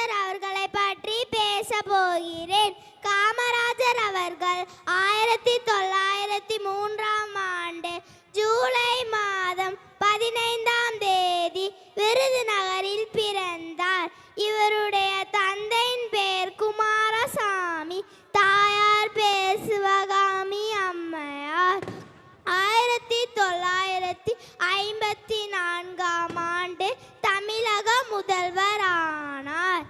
காமராஜர் அவர்களை பற்றி பேச போகிறேன். காமராஜர் அவர்கள் 1903ஆம் ஆண்டு ஜூலை மாதம் 15ஆம் தேதி விருதுநகரில் பிறந்தார். இவருடைய தந்தையின் பெயர் குமாரசாமி, தாயார் பேர் சிவகாமி அம்மையார். 1954ஆம் ஆண்டு தமிழக முதல்வர் ஆனார்.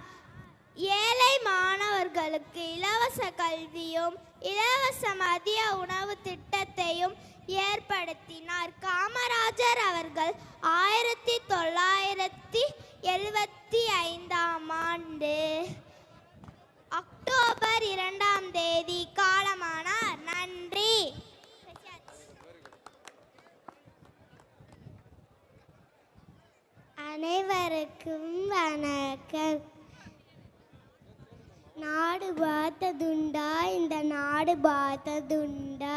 ஏழை மாணவர்களுக்கு இலவச கல்வியும் இலவச மதிய உணவு திட்டத்தையும் ஏற்படுத்தினார். காமராஜர் அவர்கள் 1975ஆம் ஆண்டு அக்டோபர் 2ஆம் தேதி காலமானார். நன்றி. அனைவருக்கும் வணக்கம். நாடு பார்த்ததுண்டா, இந்த நாடு பார்த்ததுண்டா,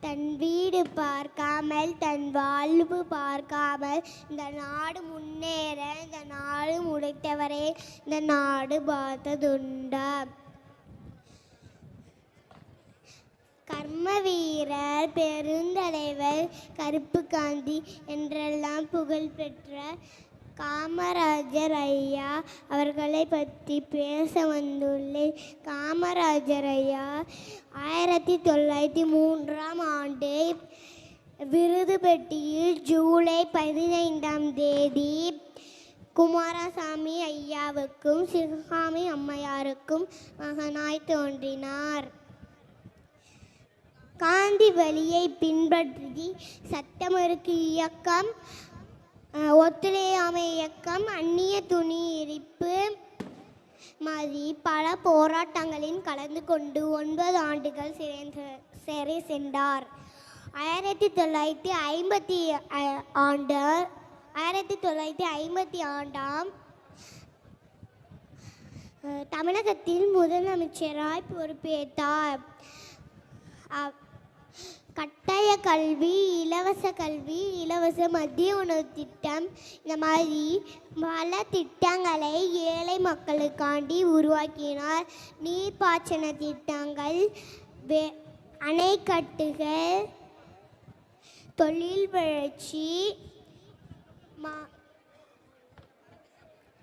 தன் வீடு பார்க்காமல் தன் வாழ்வு பார்க்காமல் இந்த நாடு முன்னேற இந்த நாடு முடித்தவரே இந்த நாடு பார்த்ததுண்டா. கர்ம வீரர், பெருந்தலைவர், கருப்பு காந்தி என்றெல்லாம் புகழ் பெற்ற காமராஜர் ஐயா அவர்களை பற்றி பேச வந்துள்ளேன். காமராஜர் ஐயா 1903ஆம் ஆண்டு விருதுப்பட்டியில் ஜூலை 15ஆம் தேதி குமாரசாமி ஐயாவுக்கும் சிவகாமி அம்மையாருக்கும் மகனாய் தோன்றினார். காந்தி வழியை பின்பற்றி சட்டமறுப்பு இயக்கம், ஒத்துழையாமை இயக்கம், அந்நிய துணி எரிப்பு மாதிரி பல போராட்டங்களில் கலந்து கொண்டு 9 ஆண்டுகள் சிறை சென்றார். 1950ஆம் தமிழகத்தில் முதலமைச்சராய் பொறுப்பேற்றார். கட்டாய கல்வி, இலவச மதிய உணவு திட்டம், இந்த மாதிரி பல திட்டங்களை ஏழை மக்களுக்காண்டி உருவாக்கினார். நீர்ப்பாசன திட்டங்கள், அணைக்கட்டுகள், தொழில் வளர்ச்சி,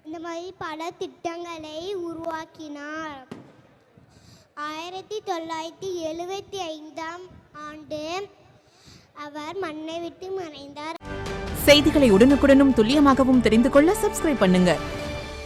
இந்த மாதிரி பல திட்டங்களை உருவாக்கினார். 1975ஆம் ஆண்டு அவர் மண்ணை விட்டு மறைந்தார். செய்திகளை உடனுக்குடனும் துல்லியமாகவும் தெரிந்து கொள்ள சப்ஸ்கிரைப் பண்ணுங்க.